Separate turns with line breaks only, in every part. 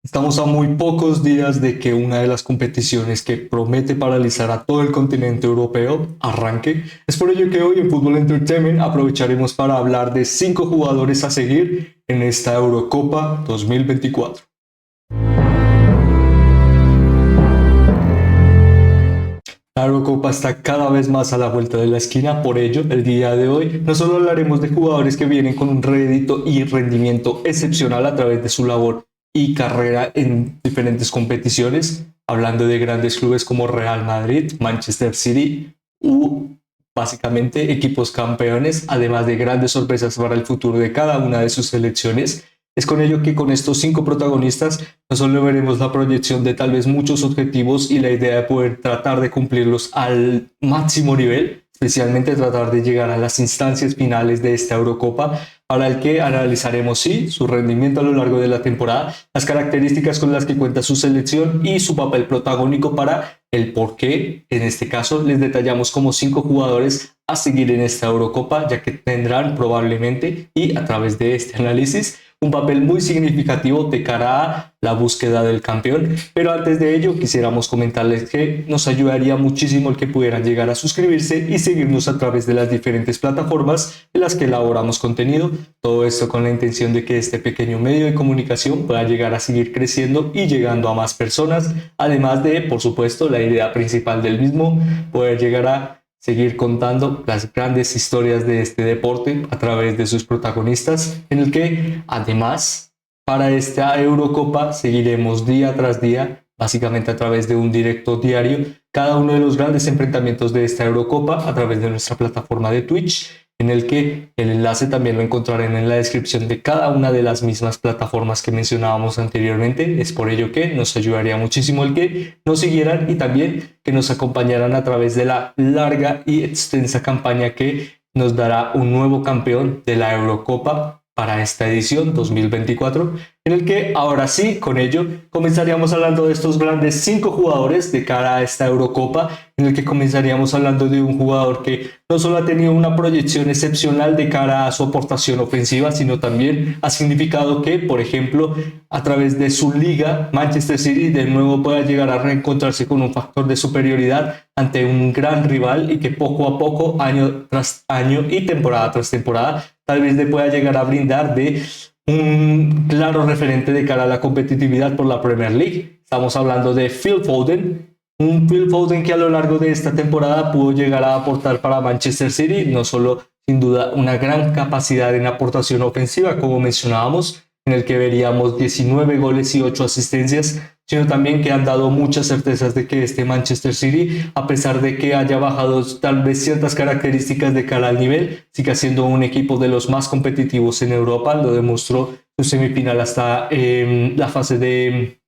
Estamos a muy pocos días de que una de las competiciones que promete paralizar a todo el continente europeo arranque. Es por ello que hoy en Fútbol Entertainment aprovecharemos para hablar de 5 jugadores a seguir en esta Eurocopa 2024. La Eurocopa está cada vez más a la vuelta de la esquina, por ello, el día de hoy no solo hablaremos de jugadores que vienen con un rédito y rendimiento excepcional a través de su labor y carrera en diferentes competiciones, hablando de grandes clubes como Real Madrid, Manchester City u básicamente equipos campeones, además de grandes sorpresas para el futuro de cada una de sus selecciones. Es con ello que con estos 5 protagonistas no solo veremos la proyección de tal vez muchos objetivos y la idea de poder tratar de cumplirlos al máximo nivel, especialmente tratar de llegar a las instancias finales de esta Eurocopa, para el que analizaremos sí su rendimiento a lo largo de la temporada, las características con las que cuenta su selección y su papel protagónico para el por qué. En este caso les detallamos como 5 jugadores a seguir en esta Eurocopa, ya que tendrán probablemente y a través de este análisis un papel muy significativo de cara a la búsqueda del campeón. Pero antes de ello, quisiéramos comentarles que nos ayudaría muchísimo el que pudieran llegar a suscribirse y seguirnos a través de las diferentes plataformas en las que elaboramos contenido. Todo esto con la intención de que este pequeño medio de comunicación pueda llegar a seguir creciendo y llegando a más personas. Además de, por supuesto, la idea principal del mismo, poder llegar a seguir contando las grandes historias de este deporte a través de sus protagonistas, en el que además para esta Eurocopa seguiremos día tras día, básicamente a través de un directo diario, cada uno de los grandes enfrentamientos de esta Eurocopa a través de nuestra plataforma de Twitch, en el que el enlace también lo encontrarán en la descripción de cada una de las mismas plataformas que mencionábamos anteriormente. Es por ello que nos ayudaría muchísimo el que nos siguieran y también que nos acompañaran a través de la larga y extensa campaña que nos dará un nuevo campeón de la Eurocopa para esta edición 2024, en el que ahora sí, con ello, comenzaríamos hablando de estos grandes 5 jugadores de cara a esta Eurocopa, en el que comenzaríamos hablando de un jugador que no solo ha tenido una proyección excepcional de cara a su aportación ofensiva, sino también ha significado que, por ejemplo, a través de su liga, Manchester City de nuevo pueda llegar a reencontrarse con un factor de superioridad ante un gran rival y que poco a poco, año tras año y temporada tras temporada, tal vez le pueda llegar a brindar de un claro referente de cara a la competitividad por la Premier League. Estamos hablando de Phil Foden, un Phil Foden que a lo largo de esta temporada pudo llegar a aportar para Manchester City, no solo sin duda una gran capacidad en aportación ofensiva, como mencionábamos, en el que veríamos 19 goles y 8 asistencias, sino también que han dado muchas certezas de que este Manchester City, a pesar de que haya bajado tal vez ciertas características de cara al nivel, sigue siendo un equipo de los más competitivos en Europa. Lo demostró su semifinal hasta la fase de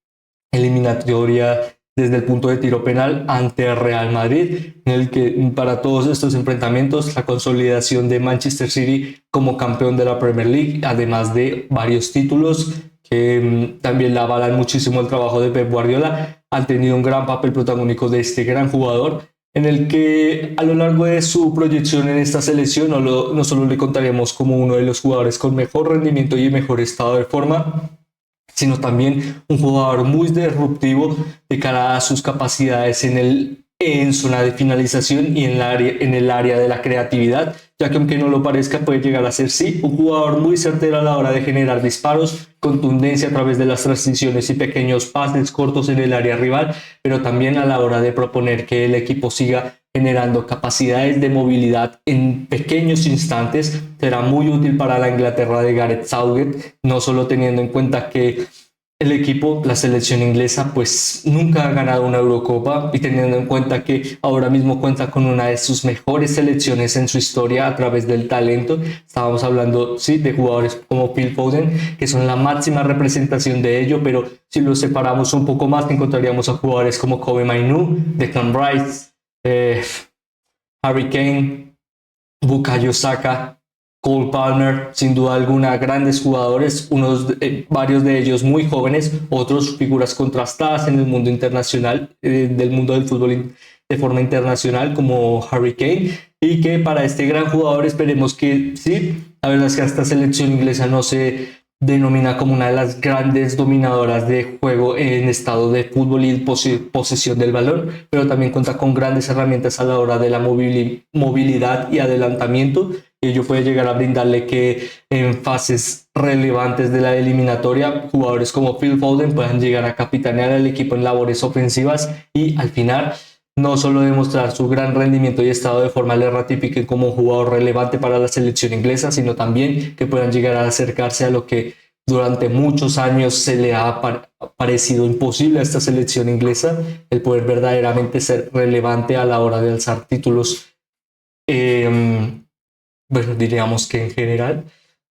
eliminatoria desde el punto de tiro penal ante el Real Madrid, en el que para todos estos enfrentamientos la consolidación de Manchester City como campeón de la Premier League, además de varios títulos que también la avalan muchísimo el trabajo de Pep Guardiola, han tenido un gran papel protagónico de este gran jugador, en el que a lo largo de su proyección en esta selección no solo le contaremos como uno de los jugadores con mejor rendimiento y mejor estado de forma, sino también un jugador muy disruptivo de cara a sus capacidades en zona de finalización y en el área de la creatividad, ya que aunque no lo parezca puede llegar a ser sí un jugador muy certero a la hora de generar disparos, contundencia a través de las transiciones y pequeños pases cortos en el área rival, pero también a la hora de proponer que el equipo siga generando capacidades de movilidad en pequeños instantes. Será muy útil para la Inglaterra de Gareth Southgate, no solo teniendo en cuenta que el equipo, la selección inglesa, pues nunca ha ganado una Eurocopa, y teniendo en cuenta que ahora mismo cuenta con una de sus mejores selecciones en su historia a través del talento. Estábamos hablando, sí, de jugadores como Phil Foden, que son la máxima representación de ello, pero si los separamos un poco más, encontraríamos a jugadores como Kobe Mainu, Declan Rice, eh, Harry Kane, Bukayo Saka, Cole Palmer, sin duda alguna, grandes jugadores, varios de ellos muy jóvenes, otros figuras contrastadas en el mundo internacional, del mundo del fútbol de forma internacional, como Harry Kane, y que para este gran jugador esperemos que sí, la verdad es que a esta selección inglesa no se denomina como una de las grandes dominadoras de juego en estado de fútbol y posesión del balón, pero también cuenta con grandes herramientas a la hora de la movilidad y adelantamiento. Ello puede llegar a brindarle que en fases relevantes de la eliminatoria, jugadores como Phil Foden puedan llegar a capitanear al equipo en labores ofensivas y al final no solo demostrar su gran rendimiento y estado de forma le ratifiquen como un jugador relevante para la selección inglesa, sino también que puedan llegar a acercarse a lo que durante muchos años se le ha parecido imposible a esta selección inglesa, el poder verdaderamente ser relevante a la hora de alzar títulos, bueno, diríamos que en general.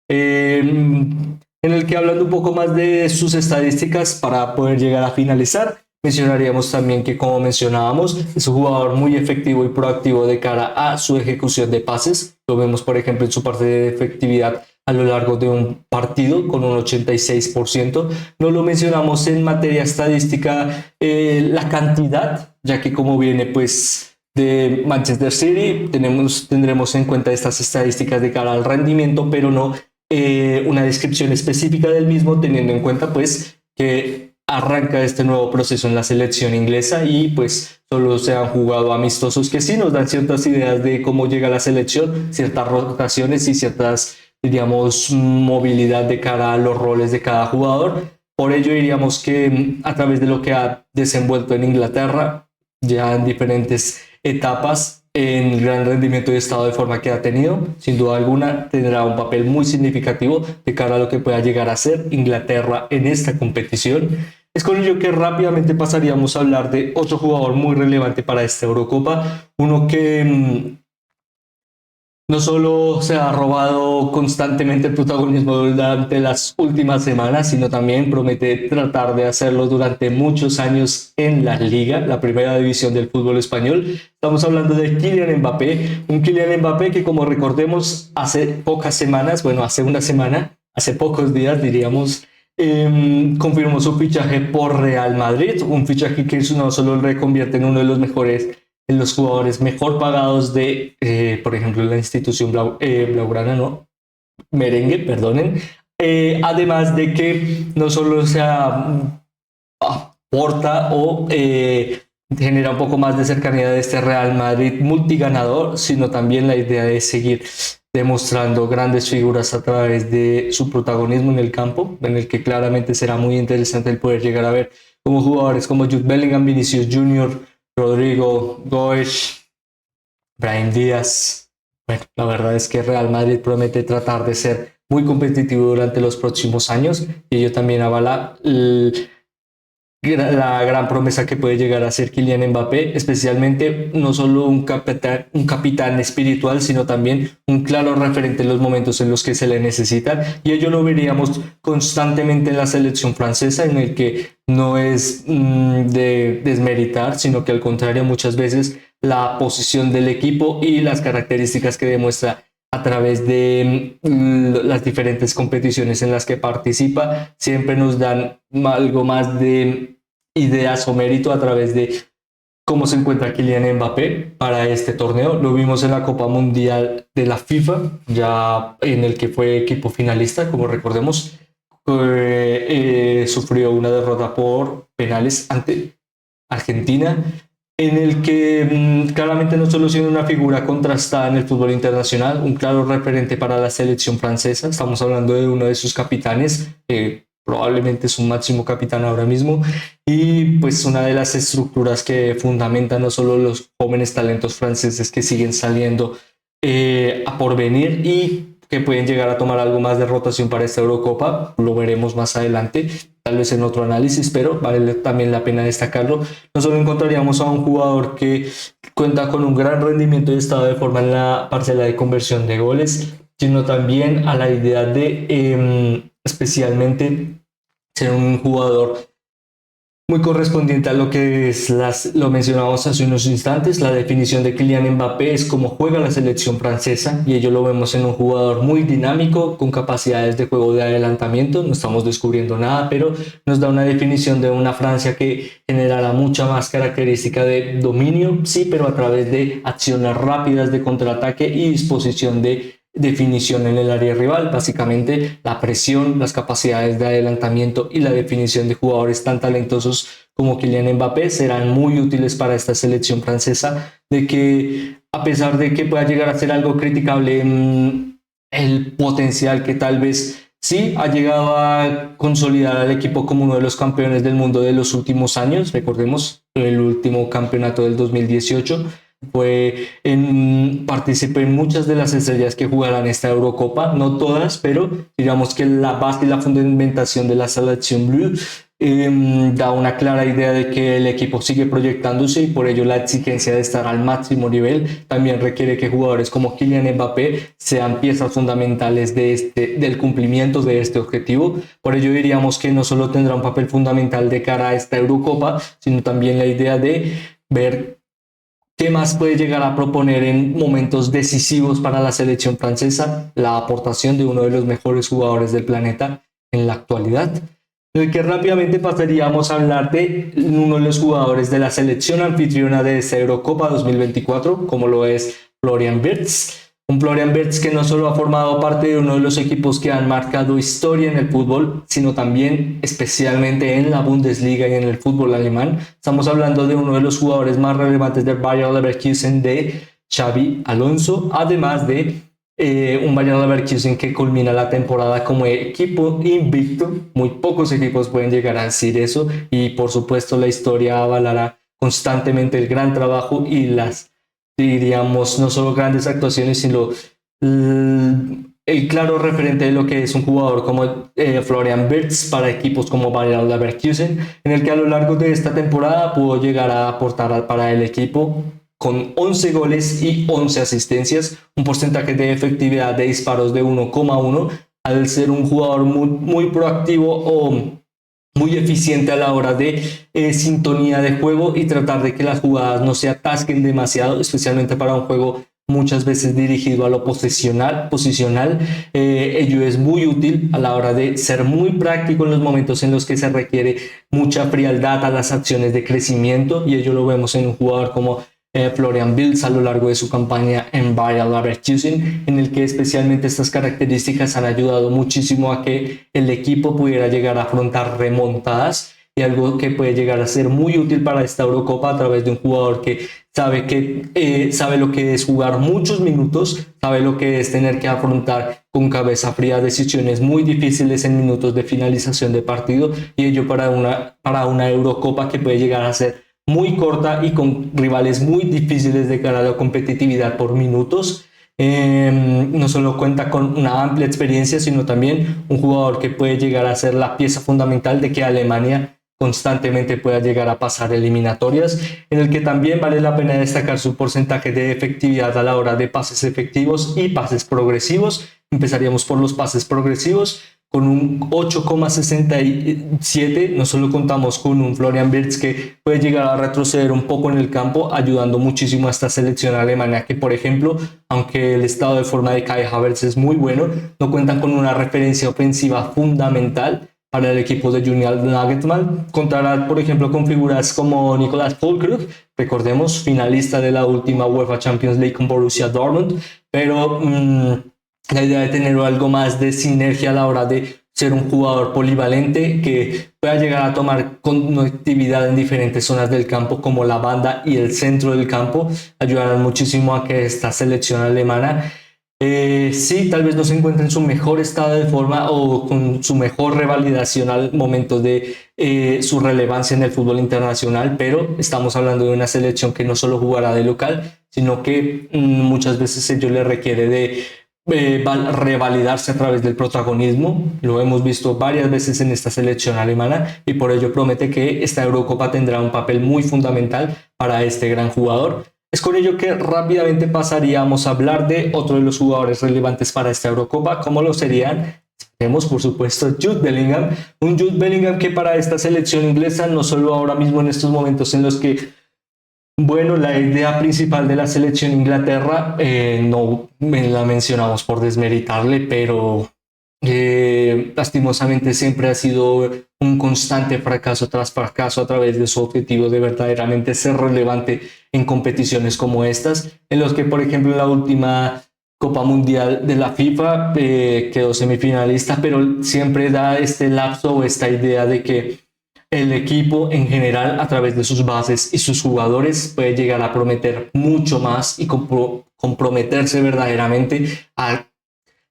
En el que, hablando un poco más de sus estadísticas para poder llegar a finalizar, mencionaríamos también que, como mencionábamos, es un jugador muy efectivo y proactivo de cara a su ejecución de pases. Lo vemos, por ejemplo, en su parte de efectividad a lo largo de un partido con un 86%. No lo mencionamos en materia estadística la cantidad, ya que como viene pues de Manchester City, tendremos en cuenta estas estadísticas de cara al rendimiento, pero no una descripción específica del mismo, teniendo en cuenta pues que arranca este nuevo proceso en la selección inglesa y pues solo se han jugado amistosos que sí nos dan ciertas ideas de cómo llega la selección, ciertas rotaciones y ciertas, diríamos, movilidad de cara a los roles de cada jugador. Por ello diríamos que a través de lo que ha desenvuelto en Inglaterra, ya en diferentes etapas, en el gran rendimiento y estado de forma que ha tenido, sin duda alguna tendrá un papel muy significativo de cara a lo que pueda llegar a ser Inglaterra en esta competición. Es con ello que rápidamente pasaríamos a hablar de otro jugador muy relevante para esta Eurocopa, uno que no solo se ha robado constantemente el protagonismo durante las últimas semanas, sino también promete tratar de hacerlo durante muchos años en la Liga, la primera división del fútbol español. Estamos hablando de Kylian Mbappé, un Kylian Mbappé que, como recordemos, hace pocas semanas, bueno, hace una semana, hace pocos días diríamos, confirmó su fichaje por Real Madrid, un fichaje que no solo le convierte en uno de los mejores, en los jugadores mejor pagados de, por ejemplo, la institución blaugrana, no, merengue, perdonen. Además de que no solo se aporta o genera un poco más de cercanía de este Real Madrid multiganador, sino también la idea de seguir demostrando grandes figuras a través de su protagonismo en el campo, en el que claramente será muy interesante el poder llegar a ver como jugadores como Jude Bellingham, Vinicius Junior, Rodrigo, Goes, Brahim Díaz. Bueno, la verdad es que Real Madrid promete tratar de ser muy competitivo durante los próximos años y ello también avala la gran promesa que puede llegar a ser Kylian Mbappé, especialmente no solo un capitán espiritual, sino también un claro referente en los momentos en los que se le necesitan, y ello lo veríamos constantemente en la selección francesa, en el que no es de desmeritar, sino que al contrario, muchas veces la posición del equipo y las características que demuestra a través de las diferentes competiciones en las que participa, siempre nos dan algo más de ideas o mérito a través de cómo se encuentra Kylian Mbappé para este torneo. Lo vimos en la Copa Mundial de la FIFA, ya en el que fue equipo finalista, como recordemos, sufrió una derrota por penales ante Argentina, en el que claramente no solo siendo una figura contrastada en el fútbol internacional, un claro referente para la selección francesa. Estamos hablando de uno de sus capitanes, probablemente es un máximo capitán ahora mismo, y pues una de las estructuras que fundamentan no solo los jóvenes talentos franceses que siguen saliendo a porvenir y que pueden llegar a tomar algo más de rotación para esta Eurocopa, lo veremos más adelante, tal vez en otro análisis, pero vale también la pena destacarlo. No solo encontraríamos a un jugador que cuenta con un gran rendimiento y estado de forma en la parcela de conversión de goles, sino también a la idea de especialmente ser un jugador muy correspondiente a lo que es lo mencionamos hace unos instantes. La definición de Kylian Mbappé es cómo juega la selección francesa, y ello lo vemos en un jugador muy dinámico con capacidades de juego de adelantamiento. No estamos descubriendo nada, pero nos da una definición de una Francia que generará mucha más característica de dominio, sí, pero a través de acciones rápidas de contraataque y disposición de definición en el área rival. Básicamente la presión, las capacidades de adelantamiento y la definición de jugadores tan talentosos como Kylian Mbappé serán muy útiles para esta selección francesa, de que a pesar de que pueda llegar a ser algo criticable el potencial que tal vez sí ha llegado a consolidar al equipo como uno de los campeones del mundo de los últimos años. Recordemos el último campeonato del 2018 participé en muchas de las estrellas que jugarán esta Eurocopa, no todas, pero digamos que la base y la fundamentación de la selección blue da una clara idea de que el equipo sigue proyectándose, y por ello la exigencia de estar al máximo nivel también requiere que jugadores como Kylian Mbappé sean piezas fundamentales del cumplimiento de este objetivo. Por ello diríamos que no solo tendrá un papel fundamental de cara a esta Eurocopa, sino también la idea de ver ¿qué más puede llegar a proponer en momentos decisivos para la selección francesa? La aportación de uno de los mejores jugadores del planeta en la actualidad. En el que rápidamente pasaríamos a hablar de uno de los jugadores de la selección anfitriona de esta Eurocopa 2024, como lo es Florian Wirtz. Un Florian Wirtz que no solo ha formado parte de uno de los equipos que han marcado historia en el fútbol, sino también especialmente en la Bundesliga y en el fútbol alemán. Estamos hablando de uno de los jugadores más relevantes del Bayer Leverkusen de Xabi Alonso, además de un Bayer Leverkusen que culmina la temporada como equipo invicto. Muy pocos equipos pueden llegar a decir eso, y por supuesto la historia avalará constantemente el gran trabajo y las, diríamos, no solo grandes actuaciones, sino el claro referente de lo que es un jugador como Florian Wirtz para equipos como Bayer Leverkusen, en el que a lo largo de esta temporada pudo llegar a aportar para el equipo con 11 goles y 11 asistencias, un porcentaje de efectividad de disparos de 1,1, al ser un jugador muy proactivo o muy eficiente a la hora de sintonía de juego y tratar de que las jugadas no se atasquen demasiado, especialmente para un juego muchas veces dirigido a lo posicional. Ello es muy útil a la hora de ser muy práctico en los momentos en los que se requiere mucha frialdad a las acciones de crecimiento, y ello lo vemos en un jugador como Florian Wirtz a lo largo de su campaña en Bayer Leverkusen, en el que especialmente estas características han ayudado muchísimo a que el equipo pudiera llegar a afrontar remontadas, y algo que puede llegar a ser muy útil para esta Eurocopa a través de un jugador que sabe lo que es jugar muchos minutos, sabe lo que es tener que afrontar con cabeza fría decisiones muy difíciles en minutos de finalización de partido, y ello para una Eurocopa que puede llegar a ser muy corta y con rivales muy difíciles de cara a la competitividad por minutos. No solo cuenta con una amplia experiencia, sino también un jugador que puede llegar a ser la pieza fundamental de que Alemania constantemente pueda llegar a pasar eliminatorias, en el que también vale la pena destacar su porcentaje de efectividad a la hora de pases efectivos y pases progresivos. Empezaríamos por los pases progresivos. Con un 8,67, no solo contamos con un Florian Wirtz que puede llegar a retroceder un poco en el campo, ayudando muchísimo a esta selección alemana, que por ejemplo, aunque el estado de forma de Kai Havertz es muy bueno, no cuentan con una referencia ofensiva fundamental para el equipo de Julian Nagelsmann. Contará, por ejemplo, con figuras como Nicolas Füllkrug, recordemos, finalista de la última UEFA Champions League con Borussia Dortmund, pero la idea de tener algo más de sinergia a la hora de ser un jugador polivalente que pueda llegar a tomar conectividad en diferentes zonas del campo, como la banda y el centro del campo, ayudarán muchísimo a que esta selección alemana sí, tal vez no se encuentre en su mejor estado de forma o con su mejor revalidación al momento de su relevancia en el fútbol internacional, pero estamos hablando de una selección que no solo jugará de local, sino que muchas veces ello le requiere de revalidarse a través del protagonismo. Lo hemos visto varias veces en esta selección alemana, y por ello promete que esta Eurocopa tendrá un papel muy fundamental para este gran jugador. Es con ello que rápidamente pasaríamos a hablar de otro de los jugadores relevantes para esta Eurocopa, como lo serían, tenemos por supuesto Jude Bellingham, un Jude Bellingham que para esta selección inglesa, no solo ahora mismo en estos momentos en los que, bueno, la idea principal de la selección Inglaterra, no la mencionamos por desmeritarle, pero lastimosamente siempre ha sido un constante fracaso tras fracaso a través de su objetivo de verdaderamente ser relevante en competiciones como estas, en los que, por ejemplo, en la última Copa Mundial de la FIFA, quedó semifinalista, pero siempre da este lapso o esta idea de que el equipo en general, a través de sus bases y sus jugadores, puede llegar a prometer mucho más y comprometerse verdaderamente a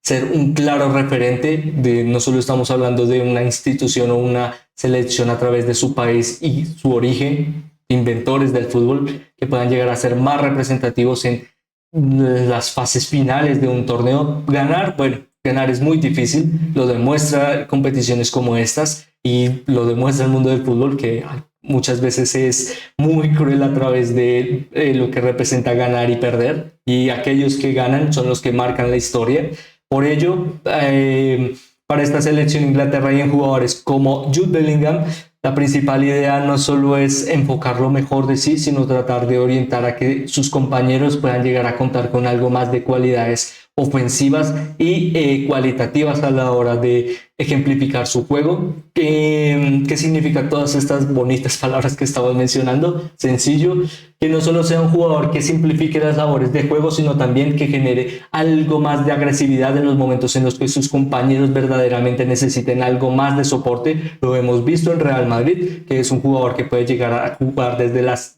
ser un claro referente de, no solo estamos hablando de una institución o una selección a través de su país y su origen, inventores del fútbol, que puedan llegar a ser más representativos en las fases finales de un torneo. Ganar, bueno, ganar es muy difícil, lo demuestra competiciones como estas y lo demuestra el mundo del fútbol, que muchas veces es muy cruel a través de lo que representa ganar y perder, y aquellos que ganan son los que marcan la historia. Por ello, para esta selección Inglaterra hay en jugadores como Jude Bellingham. La principal idea no solo es enfocar lo mejor de sí, sino tratar de orientar a que sus compañeros puedan llegar a contar con algo más de cualidades ofensivas y cualitativas a la hora de ejemplificar su juego. ¿Qué significa todas estas bonitas palabras que estamos mencionando? Sencillo, que no solo sea un jugador que simplifique las labores de juego, sino también que genere algo más de agresividad en los momentos en los que sus compañeros verdaderamente necesiten algo más de soporte. Lo hemos visto en Real Madrid, que es un jugador que puede llegar a jugar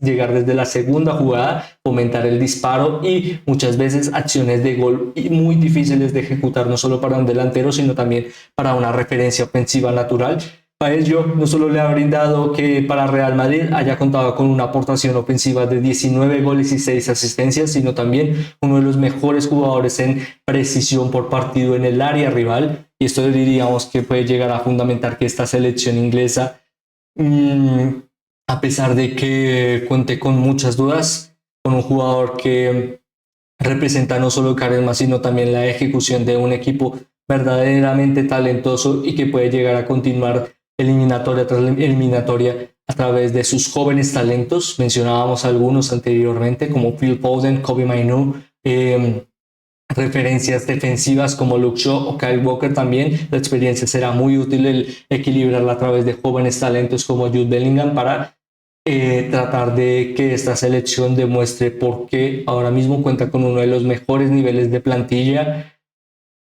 llegar desde la segunda jugada, fomentar el disparo y muchas veces acciones de gol muy difíciles de ejecutar, no solo para un delantero, sino también para una referencia ofensiva natural. Para ello, no solo le ha brindado que para Real Madrid haya contado con una aportación ofensiva de 19 goles y 6 asistencias, sino también uno de los mejores jugadores en precisión por partido en el área rival. Y esto diríamos que puede llegar a fundamentar que esta selección inglesa, a pesar de que cuente con muchas dudas, con un jugador que representa no solo carisma, sino también la ejecución de un equipo verdaderamente talentoso y que puede llegar a continuar eliminatoria tras eliminatoria a través de sus jóvenes talentos. Mencionábamos algunos anteriormente como Phil Foden, Kobbie Mainoo, referencias defensivas como Luke Shaw o Kyle Walker también. La experiencia será muy útil el equilibrarla a través de jóvenes talentos como Jude Bellingham para tratar de que esta selección demuestre por qué ahora mismo cuenta con uno de los mejores niveles de plantilla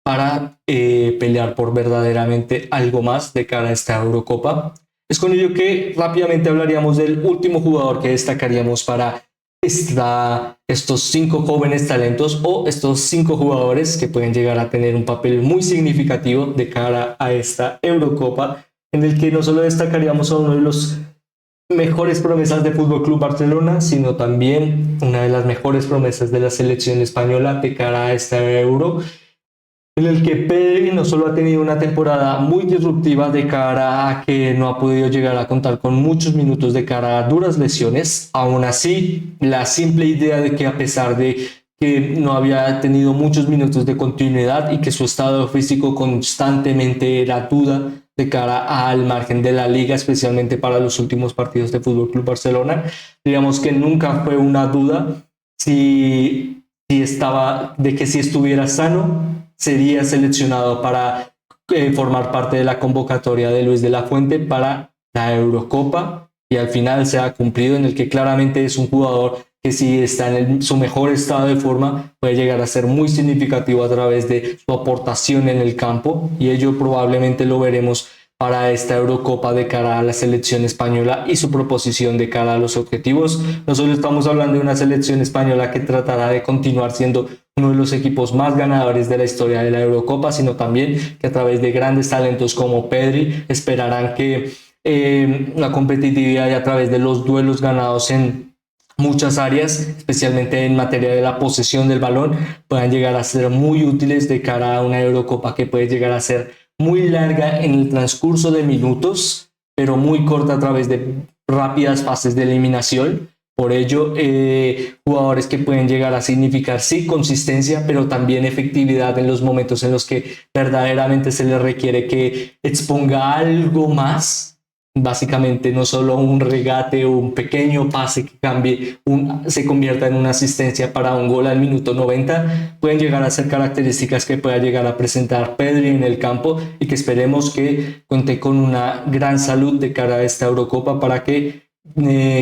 para pelear por verdaderamente algo más de cara a esta Eurocopa. Es con ello que rápidamente hablaríamos del último jugador que destacaríamos para estos 5 jóvenes talentos o estos 5 jugadores que pueden llegar a tener un papel muy significativo de cara a esta Eurocopa, en el que no solo destacaríamos a uno de los mejores promesas de Fútbol Club Barcelona, sino también una de las mejores promesas de la selección española de cara a esta Euro, en el que Pedri no solo ha tenido una temporada muy disruptiva de cara a que no ha podido llegar a contar con muchos minutos de cara a duras lesiones. Aún así, la simple idea de que a pesar de que no había tenido muchos minutos de continuidad y que su estado físico constantemente era duda de cara al margen de la liga, especialmente para los últimos partidos de Fútbol Club Barcelona, digamos que nunca fue una duda si estuviera sano sería seleccionado para formar parte de la convocatoria de Luis de la Fuente para la Eurocopa, y al final se ha cumplido, en el que claramente es un jugador que si está en su mejor estado de forma puede llegar a ser muy significativo a través de su aportación en el campo, y ello probablemente lo veremos para esta Eurocopa de cara a la selección española y su proposición de cara a los objetivos. No solo estamos hablando de una selección española que tratará de continuar siendo uno de los equipos más ganadores de la historia de la Eurocopa, sino también que a través de grandes talentos como Pedri esperarán que la competitividad y a través de los duelos ganados en muchas áreas, especialmente en materia de la posesión del balón, puedan llegar a ser muy útiles de cara a una Eurocopa que puede llegar a ser muy larga en el transcurso de minutos, pero muy corta a través de rápidas fases de eliminación. Por ello, jugadores que pueden llegar a significar sí consistencia, pero también efectividad en los momentos en los que verdaderamente se les requiere que exponga algo más. Básicamente no solo un regate o un pequeño pase que se convierta en una asistencia para un gol al minuto 90, pueden llegar a ser características que pueda llegar a presentar Pedri en el campo, y que esperemos que cuente con una gran salud de cara a esta Eurocopa para que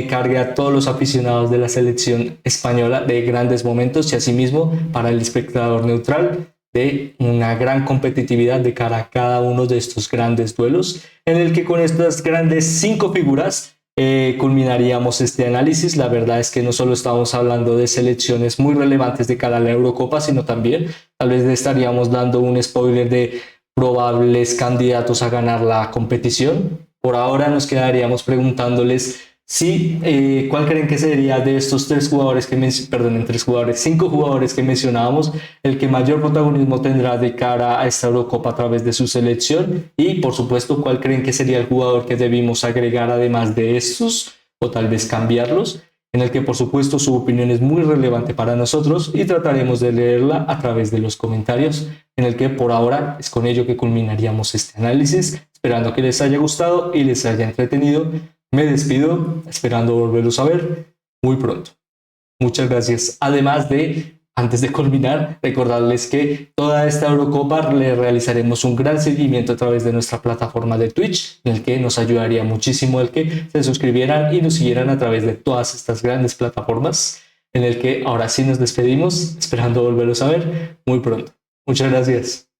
cargue a todos los aficionados de la selección española de grandes momentos y asimismo para el espectador neutral de una gran competitividad de cara a cada uno de estos grandes duelos, en el que con estas grandes 5 figuras culminaríamos este análisis. La verdad es que no solo estamos hablando de selecciones muy relevantes de cara a la Eurocopa, sino también tal vez le estaríamos dando un spoiler de probables candidatos a ganar la competición. Por ahora nos quedaríamos preguntándoles si, ¿cuál creen que sería de estos 3 jugadores perdón, 3 jugadores, 5 jugadores que mencionábamos, el que mayor protagonismo tendrá de cara a esta Eurocopa a través de su selección? Y por supuesto, ¿cuál creen que sería el jugador que debimos agregar además de estos o tal vez cambiarlos? En el que por supuesto su opinión es muy relevante para nosotros y trataremos de leerla a través de los comentarios, en el que por ahora es con ello que culminaríamos este análisis, esperando que les haya gustado y les haya entretenido. Me despido, esperando volverlos a ver muy pronto. Muchas gracias. Además de, antes de culminar, recordarles que toda esta Eurocopa le realizaremos un gran seguimiento a través de nuestra plataforma de Twitch, en el que nos ayudaría muchísimo el que se suscribieran y nos siguieran a través de todas estas grandes plataformas, en el que ahora sí nos despedimos, esperando volverlos a ver muy pronto. Muchas gracias.